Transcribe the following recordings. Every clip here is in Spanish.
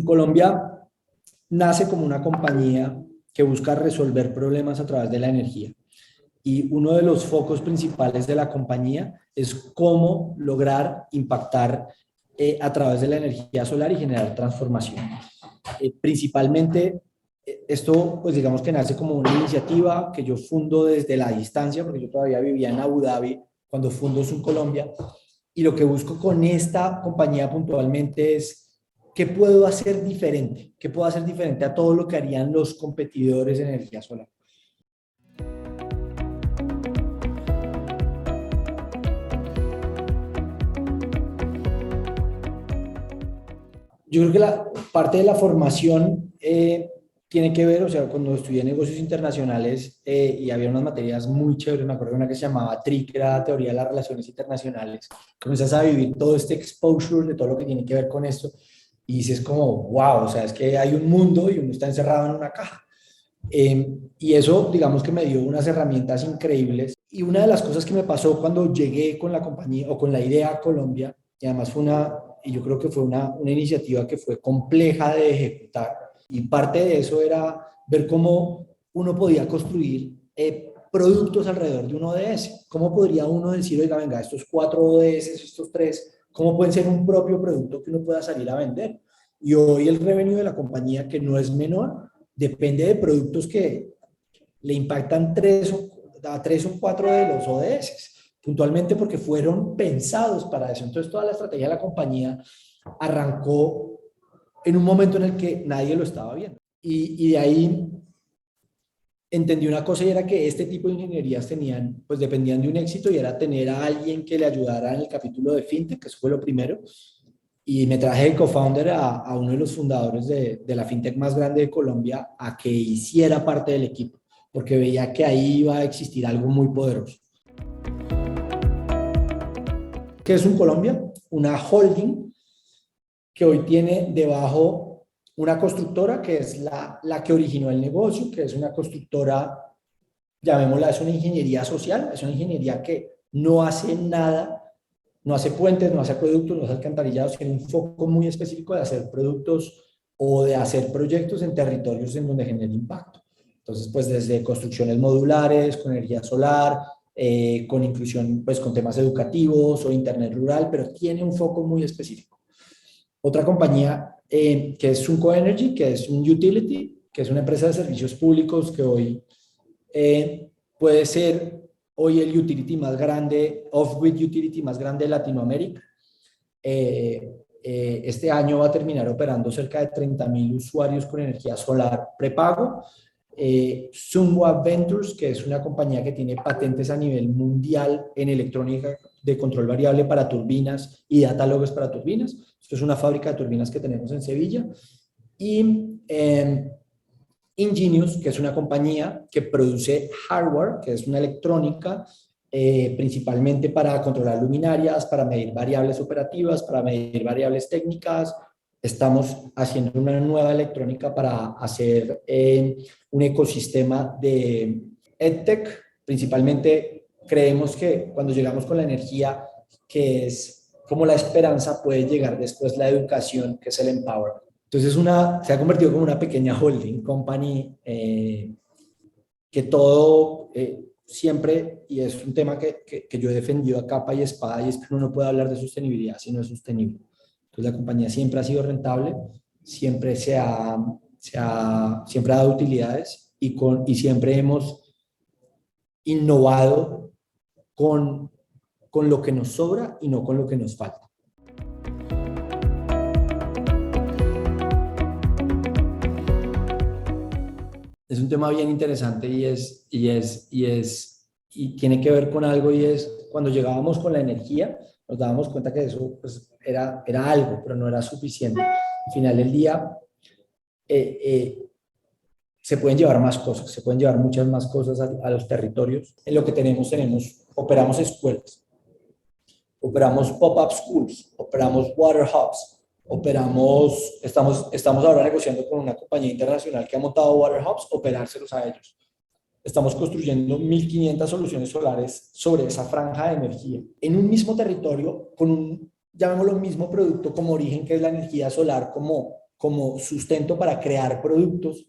Colombia nace como una compañía que busca resolver problemas a través de la energía. Y uno de los focos principales de la compañía es cómo lograr impactar a través de la energía solar y generar transformación. Principalmente, esto pues digamos que nace como una iniciativa que yo fundo desde la distancia, porque yo todavía vivía en Abu Dhabi cuando fundo Colombia, y lo que busco con esta compañía puntualmente es qué puedo hacer diferente, qué puedo hacer diferente a todo lo que harían los competidores en energía solar. Yo creo que la parte de la formación tiene que ver, o sea, cuando estudié negocios internacionales y había unas materias muy chéveres, me acuerdo de una que se llamaba TRIC, que era Teoría de las Relaciones Internacionales, comienzas a vivir todo este exposure de todo lo que tiene que ver con esto y dices como, wow, o sea, es que hay un mundo y uno está encerrado en una caja. Y eso, digamos que me dio unas herramientas increíbles. Y una de las cosas que me pasó cuando llegué con la compañía o con la idea a Colombia, y además fue y yo creo que fue una iniciativa que fue compleja de ejecutar, y parte de eso era ver cómo uno podía construir productos alrededor de un ODS. ¿Cómo podría uno decir, oiga, venga, estos 4 ODS, estos 3, cómo pueden ser un propio producto que uno pueda salir a vender? Y hoy el revenue de la compañía, que no es menor, depende de productos que le impactan a 3 o 4 de los ODS, puntualmente porque fueron pensados para eso. Entonces toda la estrategia de la compañía arrancó en un momento en el que nadie lo estaba viendo. Y de ahí entendí una cosa y era que este tipo de ingenierías pues dependían de un éxito y era tener a alguien que le ayudara en el capítulo de FinTech, que eso fue lo primero. Y me traje de co-founder a uno de los fundadores de la fintech más grande de Colombia a que hiciera parte del equipo, porque veía que ahí iba a existir algo muy poderoso. ¿Qué es Colombia? Una holding que hoy tiene debajo una constructora que es la que originó el negocio, que es una constructora, llamémosla, es una ingeniería social, es una ingeniería que no hace nada. No hace puentes, no hace acueductos, no hace alcantarillados, tiene un foco muy específico de hacer productos o de hacer proyectos en territorios en donde genere impacto. Entonces, pues desde construcciones modulares, con energía solar, con inclusión, pues con temas educativos o internet rural, pero tiene un foco muy específico. Otra compañía que es Sunco Energy, que es un utility, que es una empresa de servicios públicos que hoy puede ser hoy el utility más grande, off-grid utility más grande de Latinoamérica. Este año va a terminar operando cerca de 30,000 usuarios con energía solar prepago. Sunwa Ventures, que es una compañía que tiene patentes a nivel mundial en electrónica de control variable para turbinas y data loggers para turbinas. Esto es una fábrica de turbinas que tenemos en Sevilla. Y Ingenious, que es una compañía que produce hardware, que es una electrónica, principalmente para controlar luminarias, para medir variables operativas, para medir variables técnicas. Estamos haciendo una nueva electrónica para hacer un ecosistema de EdTech. Principalmente creemos que cuando llegamos con la energía, que es como la esperanza, puede llegar después la educación, que es el empowerment. Entonces se ha convertido como una pequeña holding company que todo siempre, y es un tema que yo he defendido a capa y espada, y es que uno no puede hablar de sostenibilidad si no es sostenible. Entonces la compañía siempre ha sido rentable, siempre siempre ha dado utilidades y siempre hemos innovado con lo que nos sobra y no con lo que nos falta. Es un tema bien interesante y tiene que ver con algo, y es cuando llegábamos con la energía, nos dábamos cuenta que eso pues, era algo, pero no era suficiente. Al final del día, se pueden llevar más cosas, se pueden llevar muchas más cosas a los territorios. En lo que operamos escuelas, operamos pop-up schools, operamos water hubs, estamos ahora negociando con una compañía internacional que ha montado water hubs, operárselos a ellos. Estamos construyendo 1,500 soluciones solares sobre esa franja de energía en un mismo territorio con llamémoslo mismo producto como origen, que es la energía solar como como sustento para crear productos,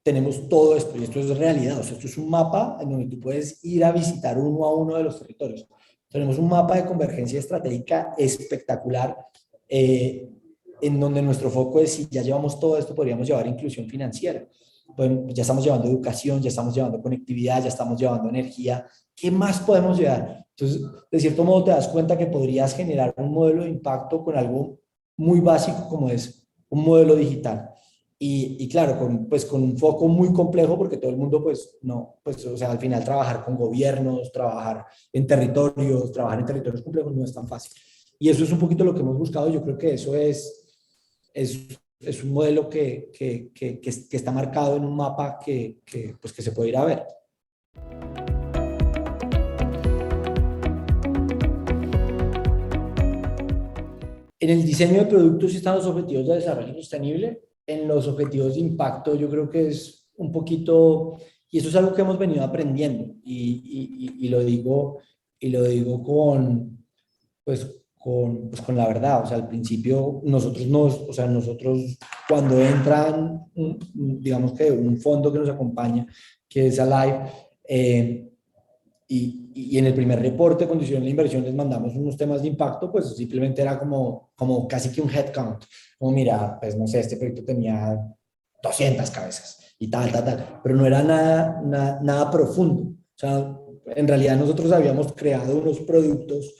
tenemos todo esto, y esto es realidad. O sea, esto es un mapa en donde tú puedes ir a visitar uno a uno de los territorios. Tenemos un mapa de convergencia estratégica espectacular, en donde nuestro foco es, si ya llevamos todo esto, podríamos llevar inclusión financiera. Bueno, ya estamos llevando educación, ya estamos llevando conectividad, ya estamos llevando energía. ¿Qué más podemos llevar? Entonces, de cierto modo, te das cuenta que podrías generar un modelo de impacto con algo muy básico como es un modelo digital. Y claro, pues con un foco muy complejo porque todo el mundo, pues no, pues o sea, al final trabajar con gobiernos, trabajar en territorios complejos no es tan fácil. Y eso es un poquito lo que hemos buscado. Yo creo que eso es, es un modelo que está marcado en un mapa pues que se puede ir a ver. En el diseño de productos sí están los objetivos de desarrollo sostenible. En los objetivos de impacto yo creo que es un poquito, y eso es algo que hemos venido aprendiendo, y lo digo pues con la verdad. O sea, al principio o sea, nosotros cuando entran, digamos que un fondo que nos acompaña, que es Alive, y en el primer reporte de condición de la inversión les mandamos unos temas de impacto, pues simplemente era como casi que un headcount. Como mira, pues no sé, este proyecto tenía 200 cabezas y tal, pero no era nada profundo. O sea, en realidad nosotros habíamos creado unos productos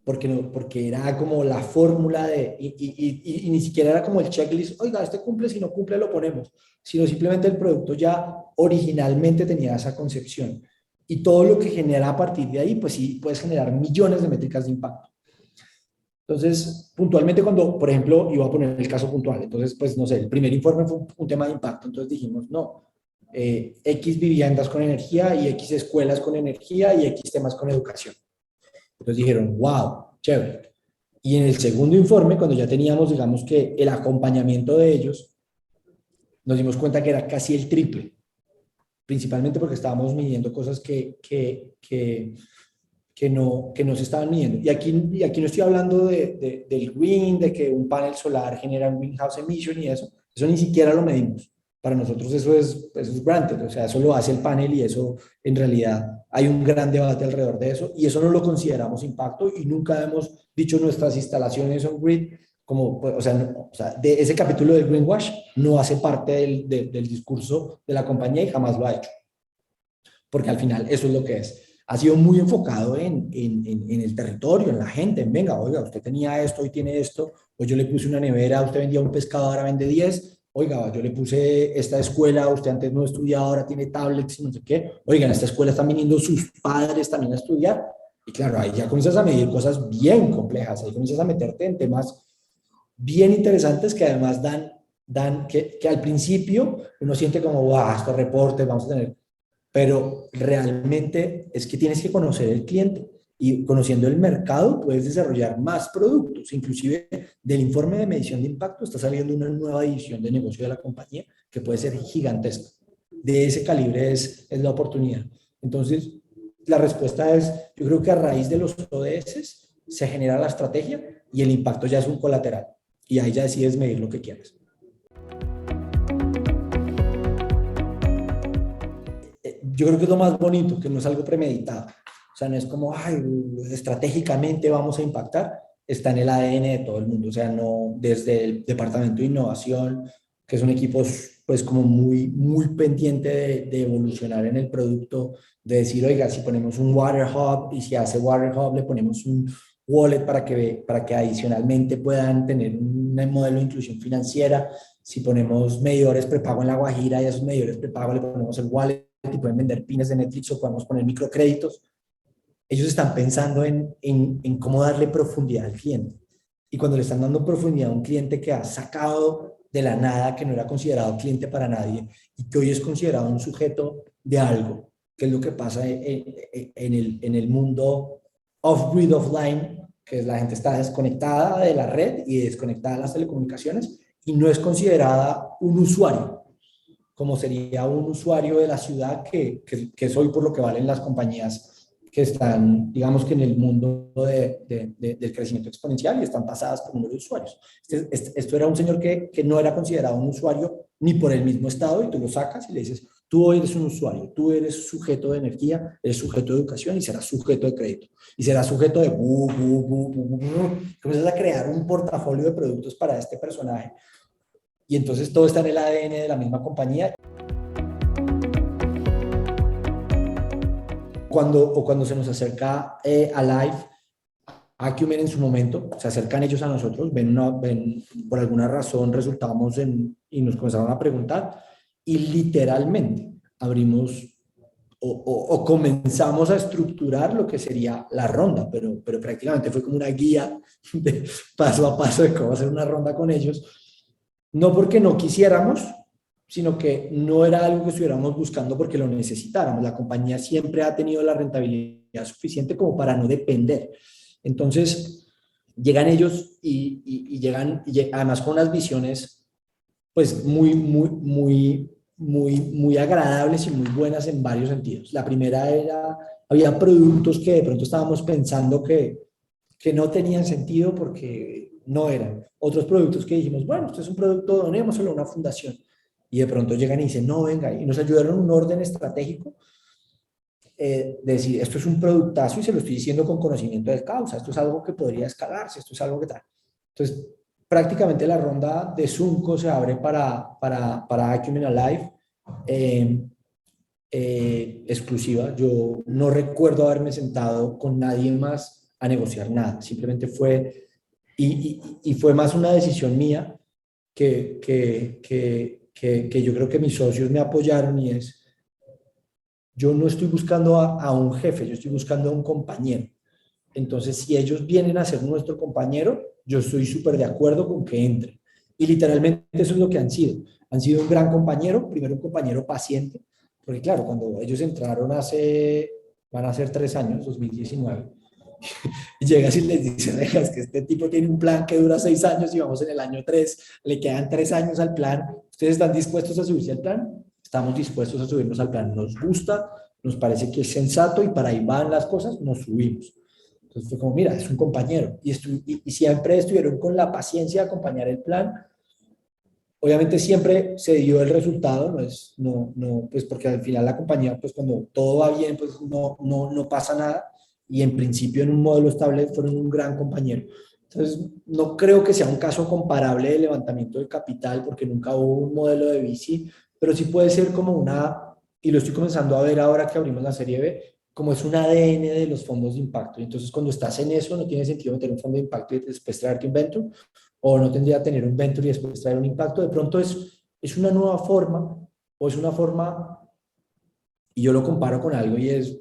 porque era como la fórmula y ni siquiera era como el checklist, oiga, este cumple, si no cumple lo ponemos, sino simplemente el producto ya originalmente tenía esa concepción. Y todo lo que genera a partir de ahí, pues sí, puedes generar millones de métricas de impacto. Entonces, puntualmente cuando, por ejemplo, iba a poner el caso puntual, entonces, pues no sé, el primer informe fue un tema de impacto, entonces dijimos, no, X viviendas con energía y X escuelas con energía y X temas con educación. Entonces dijeron, wow, chévere. Y en el segundo informe, cuando ya teníamos, digamos que el acompañamiento de ellos, nos dimos cuenta que era casi el triple, principalmente porque estábamos midiendo cosas que no se estaban midiendo. Y aquí no estoy hablando del green, de que un panel solar genera un greenhouse emission y eso ni siquiera lo medimos. Para nosotros eso es granted, o sea, eso lo hace el panel y eso en realidad hay un gran debate alrededor de eso y eso no lo consideramos impacto y nunca hemos dicho nuestras instalaciones on grid como, pues, o sea, de ese capítulo del greenwash no hace parte del discurso de la compañía y jamás lo ha hecho, porque al final eso es lo que es. Ha sido muy enfocado en el territorio, en la gente, en venga, oiga, usted tenía esto, hoy tiene esto, o yo le puse una nevera, usted vendía un pescado, ahora vende 10. Oiga, yo le puse esta escuela, usted antes no estudiaba, ahora tiene tablets y no sé qué. Oiga, en esta escuela están viniendo sus padres también a estudiar. Y claro, ahí ya comienzas a medir cosas bien complejas, ahí comienzas a meterte en temas bien interesantes que además que al principio uno siente como, wow, estos reportes vamos a tener, pero realmente es que tienes que conocer el cliente y conociendo el mercado puedes desarrollar más productos. Inclusive del informe de medición de impacto está saliendo una nueva división de negocio de la compañía que puede ser gigantesca. De ese calibre es la oportunidad. Entonces, la respuesta es, yo creo que a raíz de los ODS se genera la estrategia y el impacto ya es un colateral. Y ahí ya decides medir lo que quieres. Yo creo que es lo más bonito, que no es algo premeditado. O sea, no es como, ay, estratégicamente vamos a impactar. Está en el ADN de todo el mundo. O sea, no desde el departamento de innovación, que son equipos pues como muy pendiente de evolucionar en el producto, de decir, oiga, si ponemos un water hub y si hace water hub le ponemos un wallet para que adicionalmente puedan tener un modelo de inclusión financiera. Si ponemos medidores prepago en La Guajira y a esos medidores prepago le ponemos el wallet y pueden vender pines de Netflix o podemos poner microcréditos. Ellos están pensando en cómo darle profundidad al cliente. Y cuando le están dando profundidad a un cliente que ha sacado de la nada, que no era considerado cliente para nadie y que hoy es considerado un sujeto de algo, que es lo que pasa en el mundo off-grid, offline, que es la gente está desconectada de la red y desconectada de las telecomunicaciones y no es considerada un usuario, como sería un usuario de la ciudad que es hoy por lo que valen las compañías que están, digamos que en el mundo del crecimiento exponencial y están pasadas por número de usuarios. Esto era un señor que no era considerado un usuario ni por el mismo estado y tú lo sacas y le dices, tú hoy eres un usuario, tú eres sujeto de energía, eres sujeto de educación y serás sujeto de crédito. Y serás sujeto de comienzas a crear un portafolio de productos para este personaje. Y entonces todo está en el ADN de la misma compañía. Cuando se nos acerca a Live, Acumen en su momento, se acercan ellos a nosotros, ven por alguna razón resultamos y nos comenzaron a preguntar y literalmente abrimos o comenzamos a estructurar lo que sería la ronda, pero prácticamente fue como una guía de paso a paso de cómo hacer una ronda con ellos, no porque no quisiéramos, sino que no era algo que estuviéramos buscando porque lo necesitáramos. La compañía siempre ha tenido la rentabilidad suficiente como para no depender. Entonces, llegan ellos y llegan además con unas visiones pues muy agradables y muy buenas en varios sentidos. La primera era, había productos que de pronto estábamos pensando que no tenían sentido porque no eran. Otros productos que dijimos, bueno, esto es un producto, donémoselo a una fundación. Y de pronto llegan y dicen, no, venga, y nos ayudaron en un orden estratégico de decir, esto es un productazo y se lo estoy diciendo con conocimiento de causa, esto es algo que podría escalarse, esto es algo que tal. Entonces, prácticamente la ronda de Zunco se abre para Acumen Alive, eh, exclusiva. Yo no recuerdo haberme sentado con nadie más a negociar nada, simplemente fue, y fue más una decisión mía que yo creo que mis socios me apoyaron y es, yo no estoy buscando a un jefe, yo estoy buscando a un compañero. Entonces, si ellos vienen a ser nuestro compañero, yo estoy súper de acuerdo con que entren. Y literalmente eso es lo que han sido. Han sido un gran compañero, primero un compañero paciente, porque claro, cuando ellos entraron van a ser 3 años, 2019, y llegas y les dices, venga, es que este tipo tiene un plan que dura 6 años y vamos en el año 3, le quedan 3 años al plan, ¿ustedes están dispuestos a subirse al plan? Estamos dispuestos a subirnos al plan, nos gusta, nos parece que es sensato y para ahí van las cosas, nos subimos. Entonces fue como, mira, es un compañero y siempre estuvieron con la paciencia de acompañar el plan. Obviamente siempre se dio el resultado, pues porque al final la compañía, pues cuando todo va bien, pues no pasa nada y en principio en un modelo estable fueron un gran compañero. Entonces, no creo que sea un caso comparable de levantamiento de capital porque nunca hubo un modelo de VC, pero sí puede ser como y lo estoy comenzando a ver ahora que abrimos la serie B, como es un ADN de los fondos de impacto. Entonces, cuando estás en eso, no tiene sentido meter un fondo de impacto y después traerte un venture, o no tendría que tener un venture y después traer un impacto. De pronto es una nueva forma, o es una forma, y yo lo comparo con algo y es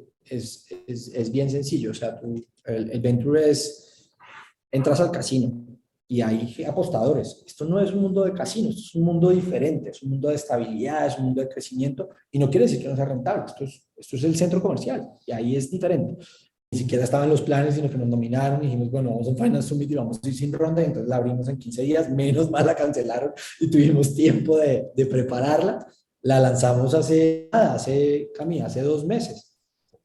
bien sencillo. O sea, el venture entras al casino y hay apostadores. Esto no es un mundo de casinos, esto es un mundo diferente, es un mundo de estabilidad, es un mundo de crecimiento, y no quiere decir que no sea rentable, esto es el centro comercial, y ahí es diferente. Ni siquiera estaban los planes, sino que nos nominaron y dijimos, bueno, vamos a un Finance Summit y vamos a ir sin ronda, y entonces la abrimos en 15 días, menos mal la cancelaron y tuvimos tiempo de prepararla. La lanzamos hace 2 meses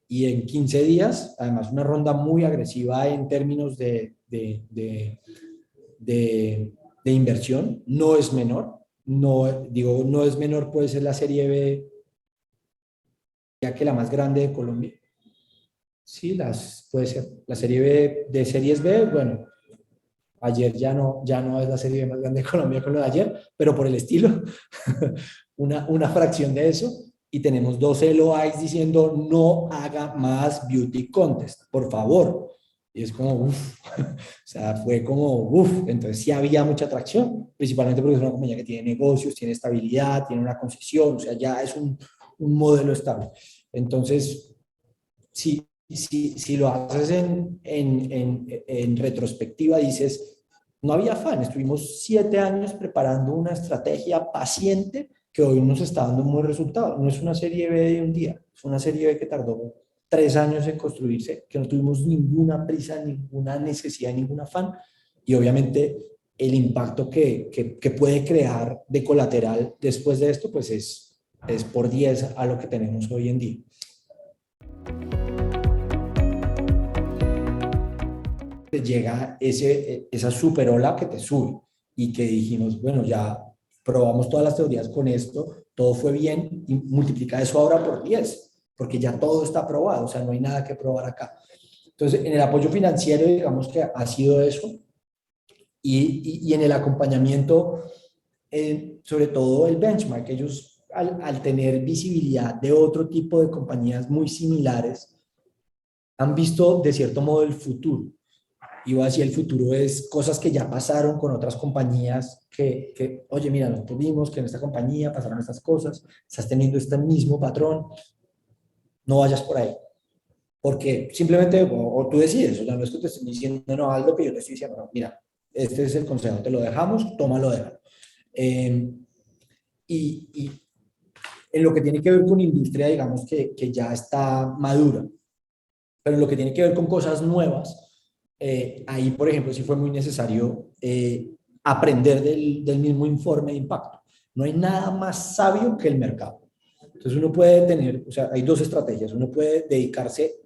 y en 15 días, además una ronda muy agresiva en términos de inversión, no es menor, no es menor, puede ser la serie B, ya que la más grande de Colombia. Sí, puede ser. La serie B de series B, bueno, ayer ya no es la serie B más grande de Colombia con lo de ayer, pero por el estilo, una fracción de eso. Y tenemos 2 LOIs diciendo no haga más beauty contest, por favor. Y es como, uff, o sea, fue como, uff, entonces sí había mucha atracción, principalmente porque es una compañía que tiene negocios, tiene estabilidad, tiene una concesión, o sea, ya es un modelo estable. Entonces, si lo haces en retrospectiva, dices, no había afán, estuvimos 7 años preparando una estrategia paciente que hoy nos está dando un buen resultado. No es una serie B de un día, es una serie B que tardó 3 años en construirse, que no tuvimos ninguna prisa, ninguna necesidad, ningún afán, y obviamente el impacto que puede crear de colateral después de esto, pues es por 10 a lo que tenemos hoy en día. te llega esa super ola que te sube y que dijimos, bueno, ya probamos todas las teorías con esto, todo fue bien y multiplica eso ahora por 10 porque ya todo está probado, o sea, no hay nada que probar acá. Entonces, en el apoyo financiero, digamos que ha sido eso y en el acompañamiento, sobre todo el benchmark, ellos al tener visibilidad de otro tipo de compañías muy similares, han visto de cierto modo el futuro. Iba a decir, el futuro es cosas que ya pasaron con otras compañías oye, mira, nosotros vimos que en esta compañía pasaron estas cosas, estás teniendo este mismo patrón, no vayas por ahí. Porque simplemente, o tú decides, o sea, no es que te estoy diciendo, no, haz lo que yo te estoy diciendo, no, mira, este es el consejo, te lo dejamos, tómalo, déjalo. Y en lo que tiene que ver con industria, digamos que ya está madura, pero en lo que tiene que ver con cosas nuevas, ahí, por ejemplo, sí fue muy necesario aprender del mismo informe de impacto. No hay nada más sabio que el mercado. Entonces uno puede tener, o sea, hay dos estrategias. Uno puede dedicarse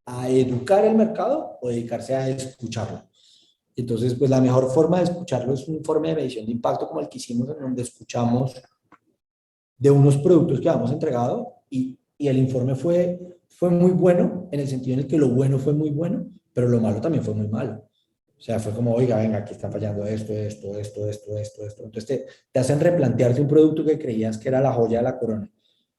a educar el mercado o dedicarse a escucharlo. Entonces, pues la mejor forma de escucharlo es un informe de medición de impacto como el que hicimos, en donde escuchamos de unos productos que habíamos entregado y el informe fue muy bueno, en el sentido en el que lo bueno fue muy bueno, pero lo malo también fue muy malo. O sea, fue como, oiga, venga, aquí está fallando esto. Entonces te hacen replantearte un producto que creías que era la joya de la corona.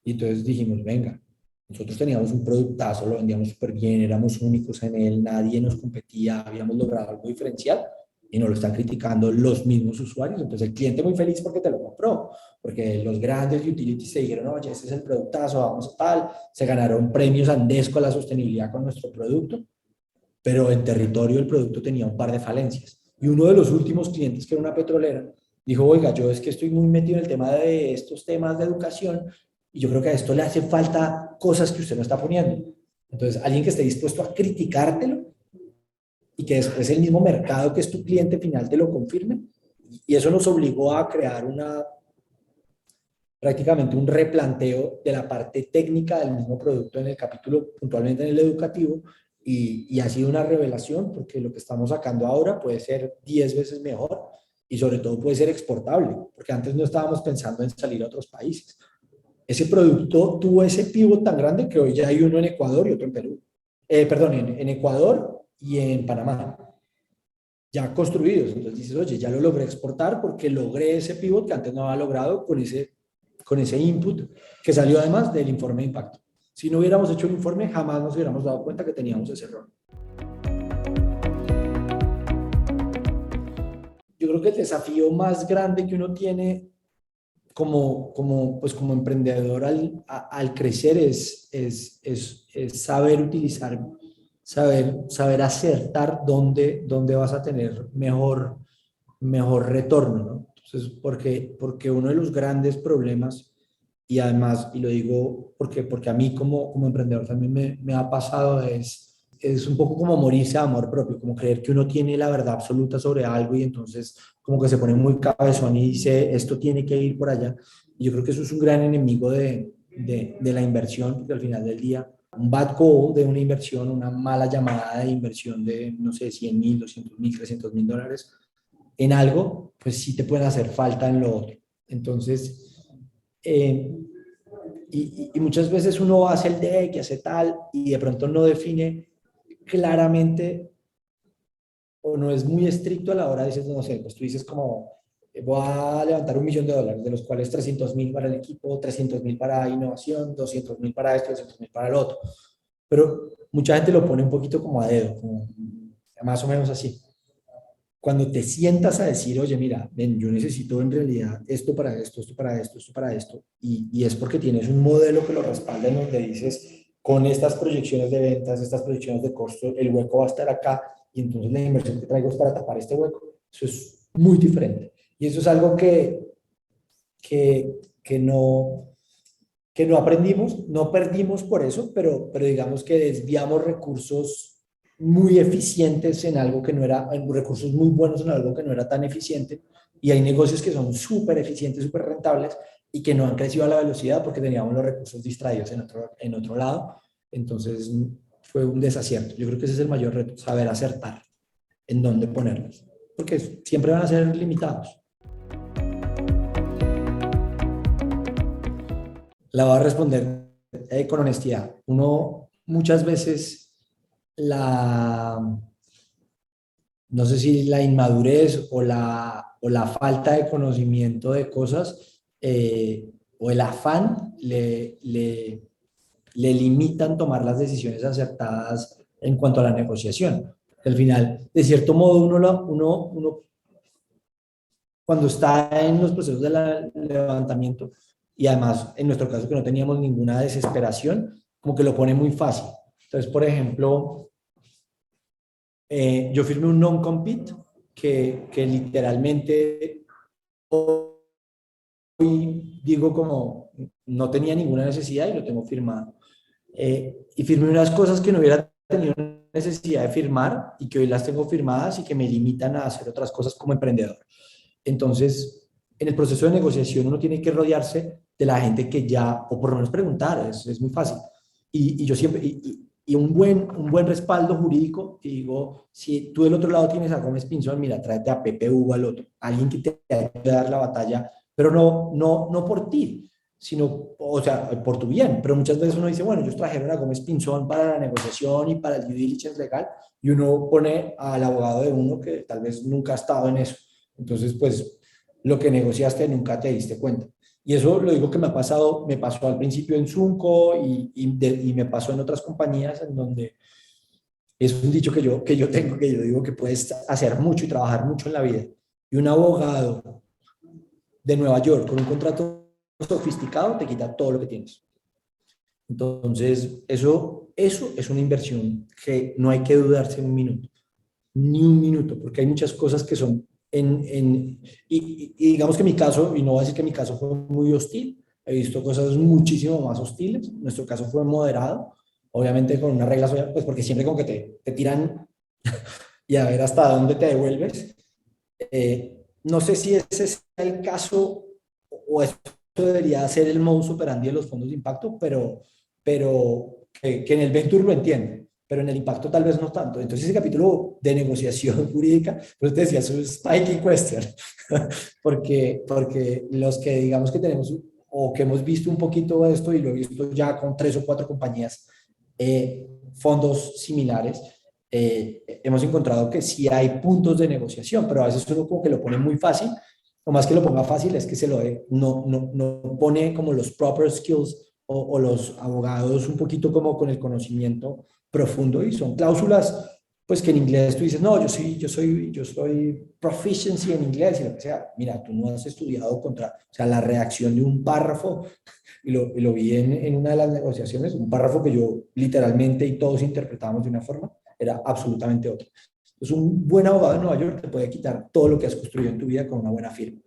Y entonces dijimos, venga, nosotros teníamos un productazo, lo vendíamos súper bien, éramos únicos en él, nadie nos competía, habíamos logrado algo diferencial y nos lo están criticando los mismos usuarios. Entonces el cliente muy feliz porque te lo compró, porque los grandes utilities se dijeron, oye, este es el productazo, vamos a tal, se ganaron premios Andesco a la sostenibilidad con nuestro producto, pero en territorio el producto tenía un par de falencias. Y uno de los últimos clientes, que era una petrolera, dijo, oiga, yo es que estoy muy metido en el tema de estos temas de educación y yo creo que a esto le hace falta cosas que usted no está poniendo. Entonces, alguien que esté dispuesto a criticártelo y que después el mismo mercado que es tu cliente final te lo confirme. Y eso nos obligó a crear prácticamente un replanteo de la parte técnica del mismo producto en el capítulo, puntualmente en el educativo, y ha sido una revelación porque lo que estamos sacando ahora puede ser 10 veces mejor y sobre todo puede ser exportable, porque antes no estábamos pensando en salir a otros países. Ese producto tuvo ese pivot tan grande que hoy ya hay uno en Ecuador y otro en Perú. Perdón, en Ecuador y en Panamá, ya construidos. Entonces dices, oye, ya lo logré exportar porque logré ese pivot que antes no había logrado con ese input que salió además del informe de impacto. Si no hubiéramos hecho el informe, jamás nos hubiéramos dado cuenta que teníamos ese error. Yo creo que el desafío más grande que uno tiene como emprendedor al crecer es saber utilizar, saber acertar dónde vas a tener mejor retorno, ¿no? Entonces, porque uno de los grandes problemas, y además, y lo digo porque a mí como emprendedor también me ha pasado, es un poco como morirse de amor propio, como creer que uno tiene la verdad absoluta sobre algo y entonces como que se pone muy cabezón y dice, esto tiene que ir por allá. Y yo creo que eso es un gran enemigo de la inversión, porque al final del día, un bad goal de una inversión, una mala llamada de inversión de, no sé, 100.000, 200.000, $300.000 en algo, pues sí te pueden hacer falta en lo otro. Entonces, eh, y muchas veces uno hace el deck y hace tal y de pronto no define claramente o no es muy estricto a la hora de decir, no sé, pues tú dices como, voy a levantar $1.000.000, de los cuales 300.000 para el equipo, 300.000 para innovación, 200.000 para esto, 200.000 para el otro. Pero mucha gente lo pone un poquito como a dedo, como más o menos así. Cuando te sientas a decir, oye, mira, ven, yo necesito en realidad esto para esto, esto para esto, esto para esto, y es porque tienes un modelo que lo respalda en donde dices, con estas proyecciones de ventas, estas proyecciones de costo, el hueco va a estar acá, y entonces la inversión que traigo es para tapar este hueco. Eso es muy diferente. Y eso es algo que, que no, que no aprendimos, no perdimos por eso, pero digamos que desviamos recursos muy eficientes en algo que no era, recursos muy buenos en algo que no era tan eficiente, y hay negocios que son súper eficientes, súper rentables, y que no han crecido a la velocidad porque teníamos los recursos distraídos en otro lado. Entonces fue un desacierto. Yo creo que ese es el mayor reto, saber acertar. en dónde ponerlos, porque siempre van a ser limitados. La voy a responder con honestidad. Uno muchas veces la, no sé si la inmadurez o la falta de conocimiento de cosas o el afán le limitan tomar las decisiones acertadas en cuanto a la negociación. Al final, de cierto modo, uno cuando está en los procesos de levantamiento, y además en nuestro caso que no teníamos ninguna desesperación, como que lo pone muy fácil. Entonces, por ejemplo, yo firmé un non-compete que literalmente hoy digo como no tenía ninguna necesidad y lo tengo firmado. Y firmé unas cosas que no hubiera tenido necesidad de firmar y que hoy las tengo firmadas y que me limitan a hacer otras cosas como emprendedor. Entonces, en el proceso de negociación uno tiene que rodearse de la gente que ya, o por lo menos preguntar, es muy fácil. Y yo siempre, y un buen respaldo jurídico, y digo, si tú del otro lado tienes a Gómez Pinzón, mira, tráete a Pepe Hugo al otro, alguien que te ayude a dar la batalla, pero no por ti, sino, o sea, por tu bien. Pero muchas veces uno dice, bueno, ellos trajeron a Gómez Pinzón para la negociación y para el due diligence legal, y uno pone al abogado de uno que tal vez nunca ha estado en eso. Entonces, pues, lo que negociaste nunca te diste cuenta. Y eso lo digo que me ha pasado, me pasó al principio en Zunco y me pasó en otras compañías en donde es un dicho que yo tengo, que yo digo que puedes hacer mucho y trabajar mucho en la vida. Y un abogado de Nueva York con un contrato sofisticado te quita todo lo que tienes. Entonces, eso es una inversión que no hay que dudarse un minuto, ni un minuto, porque hay muchas cosas que son y digamos que mi caso, y no voy a decir que mi caso fue muy hostil, he visto cosas muchísimo más hostiles, nuestro caso fue moderado, obviamente con unas reglas, pues porque siempre como que te tiran y a ver hasta dónde te devuelves. No sé si ese es el caso o eso debería ser el modus operandi de los fondos de impacto, pero que en el Venture lo entiende, pero en el impacto tal vez no tanto. Entonces ese capítulo de negociación jurídica, pues te decía, es un spiky question, porque los que digamos que tenemos o que hemos visto un poquito de esto y lo he visto ya con 3 o 4 compañías, fondos similares, hemos encontrado que sí hay puntos de negociación, pero a veces uno como que lo pone muy fácil, o más que lo ponga fácil es que se lo no pone como los proper skills o los abogados un poquito como con el conocimiento profundo y son cláusulas pues que en inglés tú dices, no, yo soy proficiency en inglés y lo que sea. Mira, tú no has estudiado contra, o sea, la reacción de un párrafo, y lo vi en una de las negociaciones, un párrafo que yo literalmente y todos interpretábamos de una forma, era absolutamente otra. Entonces, un buen abogado de Nueva York te puede quitar todo lo que has construido en tu vida con una buena firma.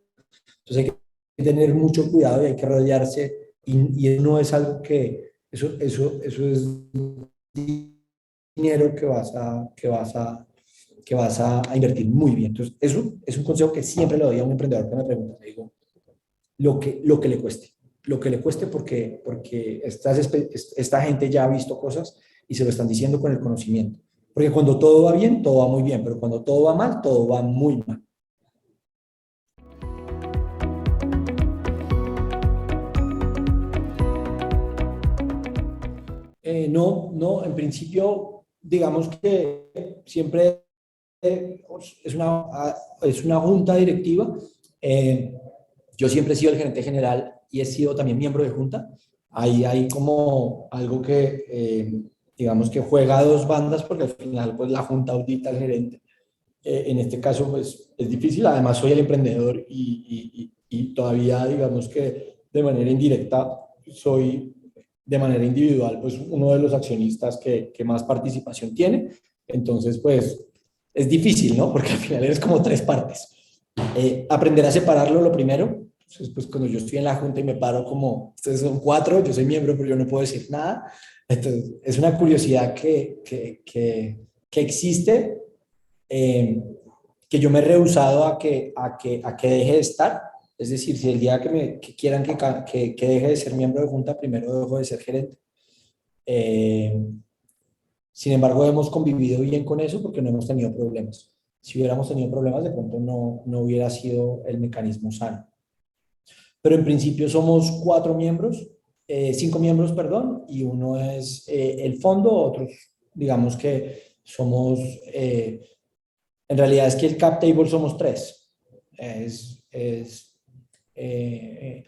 Entonces, hay que tener mucho cuidado y hay que rodearse, y no es algo que, eso es dinero que vas a invertir muy bien. Entonces, eso es un consejo que siempre le doy a un emprendedor que me pregunta. Le digo, lo que le cueste. Lo que le cueste porque esta gente ya ha visto cosas y se lo están diciendo con el conocimiento. Porque cuando todo va bien, todo va muy bien, pero cuando todo va mal, todo va muy mal. No, en principio, digamos que siempre es una junta directiva. Eh, yo siempre he sido el gerente general y he sido también miembro de junta. Ahí hay como algo que, digamos que juega a dos bandas porque al final pues la junta audita al gerente. En este caso pues es difícil, además soy el emprendedor y todavía digamos que de manera indirecta soy de manera individual pues uno de los accionistas que más participación tiene. Entonces pues es difícil, ¿no? Porque al final eres como 3 partes. Aprender a separarlo lo primero. Entonces, pues cuando yo estoy en la junta y me paro como, ustedes son 4, yo soy miembro, pero yo no puedo decir nada. Entonces, es una curiosidad que existe, eh, que yo me he rehusado a que deje de estar. Es decir, si el día que quieran que deje de ser miembro de junta, primero dejo de ser gerente. Eh, Sin embargo, hemos convivido bien con eso porque no hemos tenido problemas. si hubiéramos tenido problemas, de pronto no hubiera sido el mecanismo sano. Pero en principio somos 4 miembros, 5 miembros, perdón, y uno es el fondo, otros, digamos que somos, en realidad es que el cap table somos 3,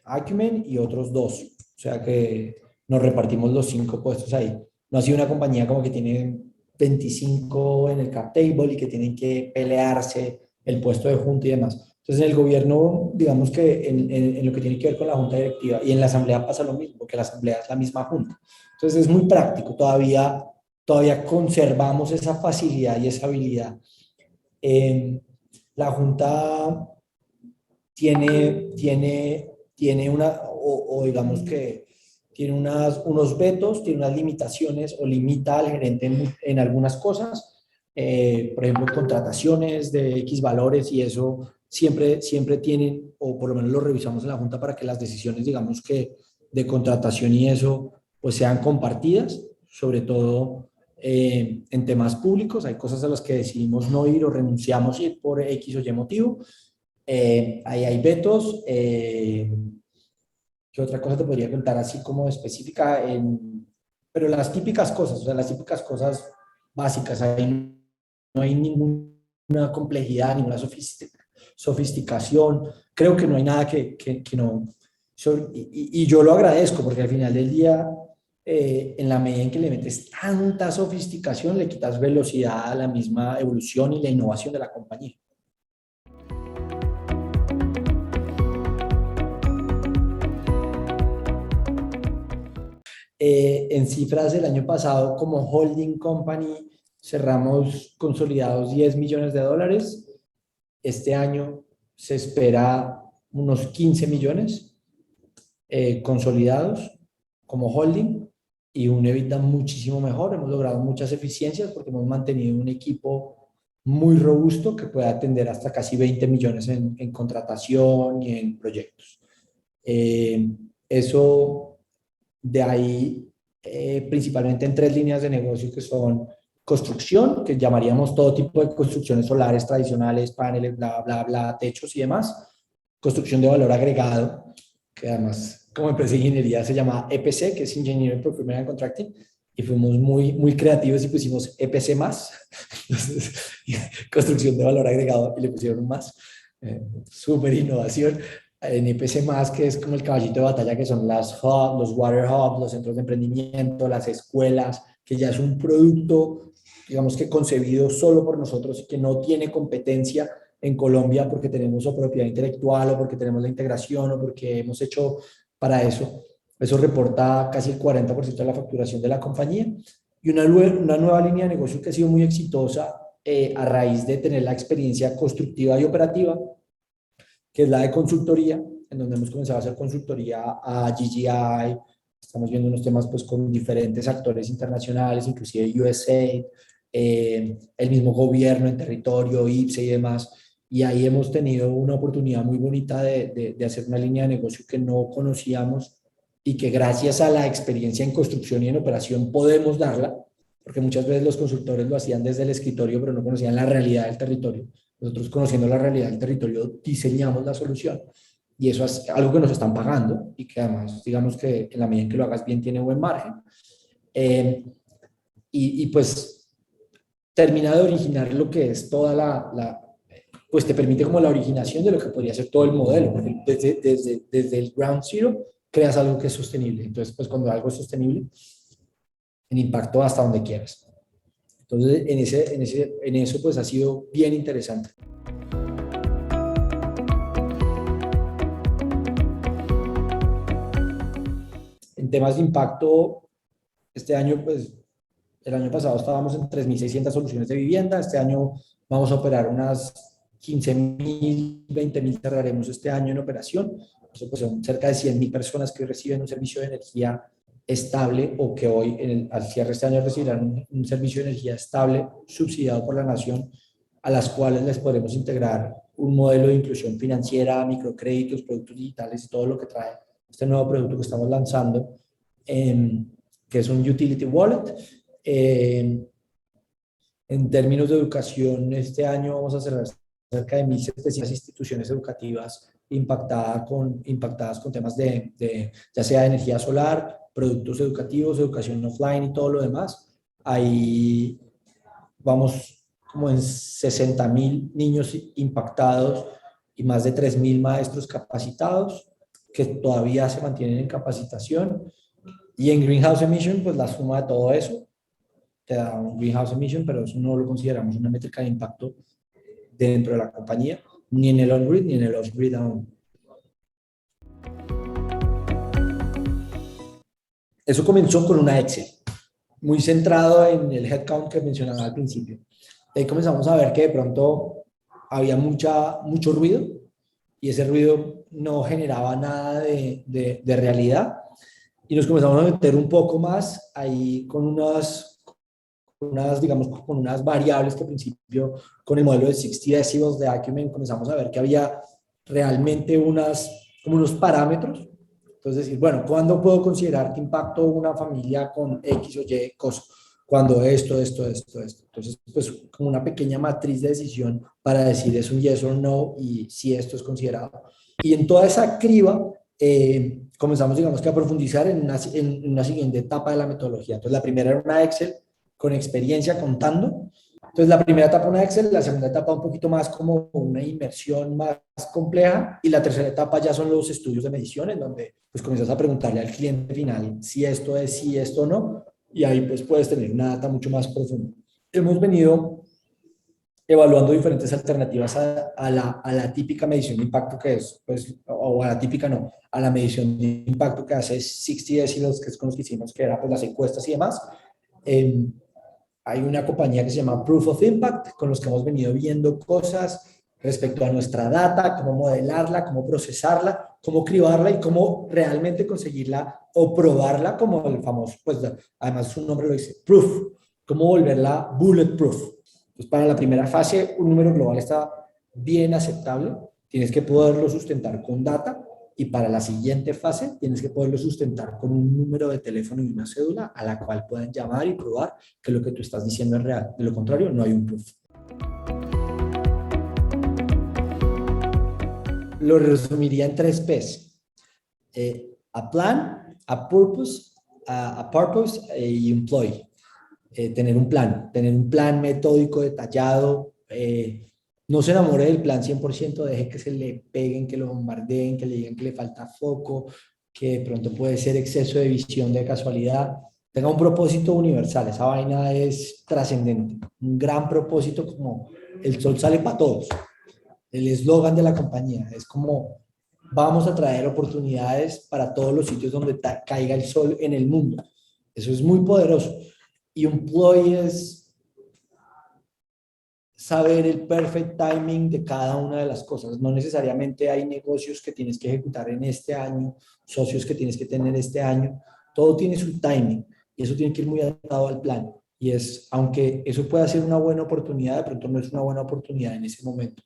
Acumen y otros 2, o sea que nos repartimos los 5 puestos ahí. No ha sido una compañía como que tiene 25 en el cap table y que tienen que pelearse el puesto de junta y demás. Entonces, en el gobierno, digamos que en lo que tiene que ver con la junta directiva y en la asamblea pasa lo mismo, porque la asamblea es la misma junta. Entonces, es muy práctico, todavía conservamos esa facilidad y esa habilidad. La junta tiene o digamos que tiene unos vetos, tiene unas limitaciones o limita al gerente en algunas cosas, por ejemplo, contrataciones de X valores y eso siempre tienen, o por lo menos lo revisamos en la Junta para que las decisiones, digamos que de contratación y eso, pues sean compartidas, sobre todo en temas públicos. Hay cosas a las que decidimos no ir o renunciamos ir por X o Y motivo. Ahí hay vetos. ¿Qué otra cosa te podría contar así como específica? Pero las típicas cosas, o sea, las típicas cosas básicas, ahí no hay ninguna complejidad, ninguna sofisticación. Creo que no hay nada que no... y yo lo agradezco porque al final del día, en la medida en que le metes tanta sofisticación, le quitas velocidad a la misma evolución y la innovación de la compañía. En cifras del año pasado, como holding company, cerramos consolidados $10 millones. Este año se espera unos 15 millones consolidados como holding y un EBITDA muchísimo mejor. Hemos logrado muchas eficiencias porque hemos mantenido un equipo muy robusto que puede atender hasta casi 20 millones en contratación y en proyectos. Eso de ahí, principalmente en 3 líneas de negocio que son construcción, que llamaríamos todo tipo de construcciones solares tradicionales, paneles, bla, bla, bla, techos y demás. Construcción de valor agregado, que además como empresa de ingeniería se llama EPC, que es Engineering Procurement and Contracting, y fuimos muy creativos y pusimos EPC más. Entonces, construcción de valor agregado y le pusieron un más. Súper innovación. En IPC más, que es como el caballito de batalla, que son las hubs, los water hubs, los centros de emprendimiento, las escuelas, que ya es un producto, digamos que concebido solo por nosotros y que no tiene competencia en Colombia porque tenemos o propiedad intelectual o porque tenemos la integración o porque hemos hecho para eso. Eso reporta casi el 40% de la facturación de la compañía. Y una nueva línea de negocio que ha sido muy exitosa a raíz de tener la experiencia constructiva y operativa, que es la de consultoría, en donde hemos comenzado a hacer consultoría a GGI. Estamos viendo unos temas pues con diferentes actores internacionales, inclusive USAID, el mismo gobierno en territorio, IPSE y demás. Y ahí hemos tenido una oportunidad muy bonita de hacer una línea de negocio que no conocíamos y que gracias a la experiencia en construcción y en operación podemos darla, porque muchas veces los consultores lo hacían desde el escritorio, pero no conocían la realidad del territorio. Nosotros, conociendo la realidad del territorio, diseñamos la solución. Y eso es algo que nos están pagando y que además, digamos que en la medida en que lo hagas bien, tiene buen margen. Y pues termina de originar lo que es toda pues te permite como la originación de lo que podría ser todo el modelo, porque desde el ground zero creas algo que es sostenible. Entonces, pues cuando algo es sostenible, en impacto hasta donde quieras. Entonces, en eso pues ha sido bien interesante. En temas de impacto, este año, pues, el año pasado estábamos en 3.600 soluciones de vivienda, este año vamos a operar unas 15.000, 20.000 cerraremos este año en operación. Eso pues son cerca de 100.000 personas que reciben un servicio de energía estable o que hoy al cierre de este año recibirán un servicio de energía estable subsidiado por la nación, a las cuales les podremos integrar un modelo de inclusión financiera, microcréditos, productos digitales y todo lo que trae este nuevo producto que estamos lanzando, que es un Utility Wallet. En términos de educación, este año vamos a cerrar cerca de 1.700 instituciones educativas impactadas con temas ya sea de energía solar, productos educativos, educación offline y todo lo demás. Ahí vamos como en 60.000 niños impactados y más de 3.000 maestros capacitados que todavía se mantienen en capacitación. Y en Greenhouse Emission, pues la suma de todo eso te da un Greenhouse Emission, pero eso no lo consideramos una métrica de impacto dentro de la compañía, ni en el on-grid ni en el off-grid aún. Eso comenzó con una Excel, muy centrado en el headcount que mencionaba al principio. Ahí comenzamos a ver que de pronto había mucho ruido y ese ruido no generaba nada de realidad. Y nos comenzamos a meter un poco más ahí con digamos, con unas variables que al principio, con el modelo de 60 decibels de Acumen, comenzamos a ver que había realmente como unos parámetros. Entonces, decir, bueno, ¿cuándo puedo considerar que impacto una familia con X o Y cosa? Cuando esto. Entonces, pues como una pequeña matriz de decisión para decir es un yes o no y si esto es considerado. Y en toda esa criba comenzamos, digamos que a profundizar en una siguiente etapa de la metodología. Entonces, la primera era una Excel con experiencia contando. Entonces, la primera etapa una Excel, la segunda etapa un poquito más como una inmersión más compleja y la tercera etapa ya son los estudios de medición en donde pues comienzas a preguntarle al cliente final si esto es, si esto no, y ahí pues puedes tener una data mucho más profunda. Hemos venido evaluando diferentes alternativas a la típica medición de impacto que es, pues, o a la típica no, a la medición de impacto que hace 60 Decibels, que es con los que hicimos, que era pues las encuestas y demás. Eh, Hay una compañía que se llama Proof of Impact, con los que hemos venido viendo cosas respecto a nuestra data, cómo modelarla, cómo procesarla, cómo cribarla y cómo realmente conseguirla o probarla como el famoso, pues además su nombre lo dice, proof, cómo volverla bulletproof. Pues para la primera fase, un número global está bien aceptable, tienes que poderlo sustentar con data, y para la siguiente fase tienes que poderlo sustentar con un número de teléfono y una cédula a la cual puedan llamar y probar que lo que tú estás diciendo es real. De lo contrario, no hay un proof. Lo resumiría en 3 P's. A plan, a purpose y employee. Tener un plan metódico, detallado. No se enamore del plan 100%, deje que se le peguen, que lo bombardeen, que le digan que le falta foco, que de pronto puede ser exceso de visión de casualidad. Tenga un propósito universal, esa vaina es trascendente. Un gran propósito como el sol sale para todos. El eslogan de la compañía es como vamos a traer oportunidades para todos los sitios donde caiga el sol en el mundo. Eso es muy poderoso. Y un ploy es saber el perfect timing de cada una de las cosas. No necesariamente hay negocios que tienes que ejecutar en este año, socios que tienes que tener este año. Todo tiene su timing y eso tiene que ir muy adaptado al plan. Y es, aunque eso pueda ser una buena oportunidad, de pronto no es una buena oportunidad en ese momento.